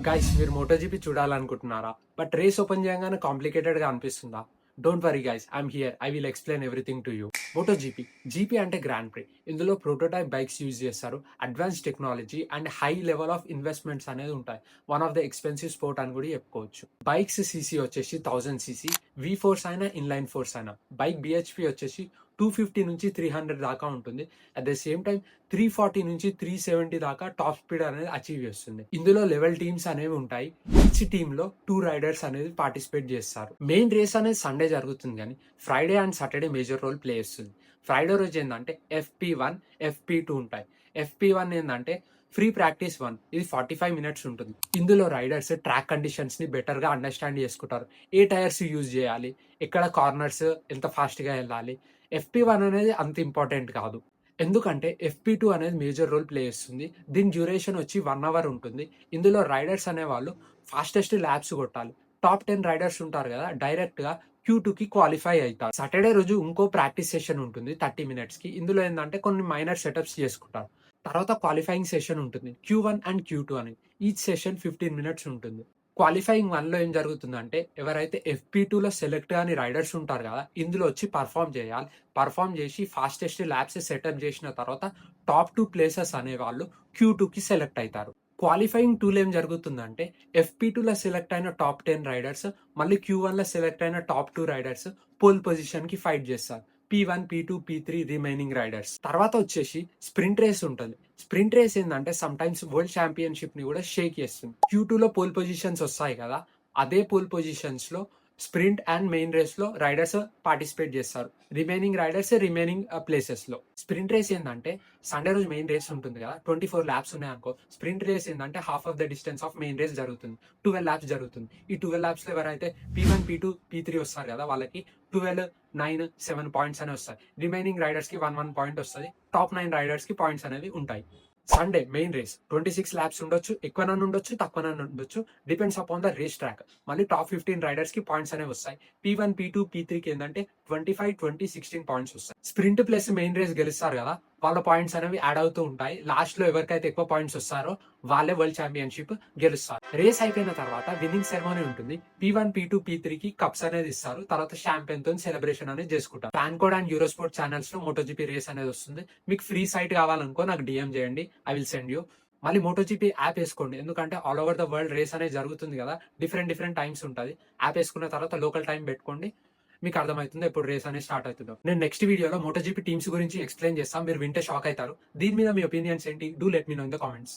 Guys మీరు MotoGP చూడాలనుకుంటున్నారా? But race open చేయంగానే కాంప్లికేటెడ్‌గా అనిపిస్తుందా? Don't worry guys, I'm here. I will explain everything to you. MotoGP, GP అంటే grand pre. ఇందులో prototype bikes use చేస్తారు. Advance technology and high level of investments అనేది ఉంటాయి. One of the expensive sport అని కూడా చెప్పుకోవచ్చు. బైక్స్ సీసీ వచ్చేసి 1000 CC, V4 అయినా, ఇన్‌లైన్ ఫోర్స్ అయినా. బైక్ బీహెచ్‌పీ వచ్చేసి 250 నుంచి 300 దాకా ఉంటుంది. అట్ ద సేమ్ టైమ్ 340 నుంచి 370 దాకా టాప్ స్పీడ్ అనేది అచీవ్ చేస్తుంది. ఇందులో లెవెల్ టీమ్స్ అనేవి ఉంటాయి. ఈచ్ టీమ్ లో 2 రైడర్స్ అనేది పార్టిసిపేట్ చేస్తారు. మెయిన్ రేస్ అనేది సండే జరుగుతుంది కానీ Friday and Saturday major role play చేస్తుంది. ఫ్రైడే రోజు ఏంటంటే FP1, FP2 ఉంటాయి. FP1 ఏంటంటే ఫ్రీ ప్రాక్టీస్ 1. ఇది 45 మినిట్స్ ఉంటుంది. ఇందులో రైడర్స్ ట్రాక్ కండిషన్స్ ని బెటర్ గా అండర్స్టాండ్ చేసుకుంటారు. ఏ టైర్స్ యూజ్ చేయాలి, ఎక్కడ కార్నర్స్ ఎంత ఫాస్ట్ గా వెళ్ళాలి. FP1 అనేది అంత ఇంపార్టెంట్ కాదు. ఎందుకంటే FP2 అనేది మేజర్ రోల్ ప్లే చేస్తుంది. దీని డ్యూరేషన్ వచ్చి 1 అవర్ ఉంటుంది. ఇందులో రైడర్స్ అనేవాళ్ళు ఫాస్టెస్ట్ ల్యాప్స్ కొట్టాలి. టాప్ 10 రైడర్స్ ఉంటారు కదా, డైరెక్ట్ గా Q2కి క్వాలిఫై అవుతారు. సాటర్డే రోజు ఇంకో ప్రాక్టీస్ సెషన్ ఉంటుంది 30 మినిట్స్ కి. ఇందులో ఏంటంటే కొన్ని మైనర్ సెటప్స్ చేసుకుంటారు. తర్వాత క్వాలిఫైయింగ్ సెషన్ ఉంటుంది Q1 అండ్ Q2 అని. ఈచ్ సెషన్ 15 మినిట్స్ ఉంటుంది. క్వాలిఫైయింగ్ 1లో ఏం జరుగుతుందంటే ఎవరైతే FP2లో సెలెక్ట్ కాని రైడర్స్ ఉంటారు కదా, ఇందులో వచ్చి పర్ఫామ్ చేయాలి. పర్ఫామ్ చేసి ఫాస్టెస్ట్ ల్యాబ్స్ సెటప్ చేసిన తర్వాత టాప్ 2 ప్లేసెస్ అనేవాళ్ళు Q2కి సెలెక్ట్ అవుతారు. క్వాలిఫైయింగ్ 2లో ఏం జరుగుతుందంటే FP2లో సెలెక్ట్ అయిన టాప్ 10 రైడర్స్ మళ్ళీ Q1లో సెలెక్ట్ అయిన టాప్ 2 రైడర్స్ పోల్ పొజిషన్ కి ఫైట్ చేస్తారు. P1, P2, P3 remaining riders. తర్వాత వచ్చేసి స్ప్రింట్ రేస్ ఉంటుంది. స్ప్రింట్ రేస్ ఏంటంటే సమ్ టైమ్స్ వరల్డ్ ఛాంపియన్షిప్ ని కూడా షేక్ చేస్తుంది. Q2లో పోల్ పొజిషన్స్ వస్తాయి కదా, అదే పోల్ పొజిషన్స్ లో స్ప్రింట్ అండ్ మెయిన్ రేస్ లో రైడర్స్ పార్టిసిపేట్ చేస్తారు. రిమైనింగ్ రైడర్స్ రిమైనింగ్ ప్లేసెస్ లో. స్ప్రింట్ రేస్ ఏంటంటే సండే రోజు మెయిన్ రేస్ ఉంటుంది కదా, 24 ల్యాప్స్ ఉన్నాయి అనుకో. స్ప్రింట్ రేస్ ఏంటంటే half of the distance of main race జరుగుతుంది. 12 ల్యాప్స్ జరుగుతుంది. ఈ 12 ల్యాప్స్ లో ఎవరైతే P1, P2, P3 వస్తారు కదా, వాళ్ళకి 12, 9, 7 పాయింట్స్ అనేవి వస్తాయి. రిమైనింగ్ రైడర్స్ కి 1 పాయింట్ వస్తుంది. టాప్ 9 రైడర్స్ కి పాయింట్స్ అనేవి ఉంటాయి. సండే మెయిన్ రేస్ 26 ల్యాప్స్ ఉండొచ్చు, ఎక్కువనన్ను ఉండొచ్చు, తక్కువనన్ను ఉండొచ్చు. Depends upon the race track. మళ్ళీ టాప్ 15 రైడర్స్ కి పాయింట్స్ అనేవి వస్తాయి. P1, P2, P3కి ఏంటంటే 25, 20, 16 పాయింట్స్ వస్తాయి. స్ప్రింట్ ప్లస్ మెయిన్ రేస్ గెలుస్తారు కదా, వాళ్ళ పాయింట్స్ అనేవి యాడ్ అవుతూ ఉంటాయి. లాస్ట్ లో ఎవరికైతే ఎక్కువ పాయింట్స్ వస్తారో వాళ్ళే వరల్డ్ ఛాంపియన్షిప్ గెలుస్తారు. రేస్ అయిపోయిన తర్వాత విన్నింగ్ సెరమనీ ఉంటుంది. P1, P2, P3కి కప్స్ అనేది ఇస్తారు. తర్వాత షాంపియన్ తో సెలబ్రేషన్ అనేది చేసుకుంటారు. FanCode and Eurosport channels లో మోటోజీపీ రేస్ అనేది వస్తుంది. మీకు ఫ్రీ సైట్ కావాలనుకో నాకు DM చేయండి, ఐ విల్ సెండ్ యూ. మళ్ళీ మోటోజీపీ యాప్ వేసుకోండి, ఎందుకంటే all over the world race అనేది జరుగుతుంది కదా, డిఫరెంట్ డిఫరెంట్ టైమ్స్ ఉంటుంది. యాప్ వేసుకున్న తర్వాత లోకల్ టైం పెట్టుకోండి, మీకు అర్థమవుతుంది ఎప్పుడు రేస్ అనేది స్టార్ట్ అవుతుందో. నేను నెక్స్ట్ వీడియోలో మోటోజీపీ టీమ్స్ గురించి ఎక్స్ప్లెయిన్ చేస్తాను. మీరు వింటే షాక్ అవుతారు. దీని మీద మీ ఒపీనియన్స్ ఏంటి? Do let me know in the comments.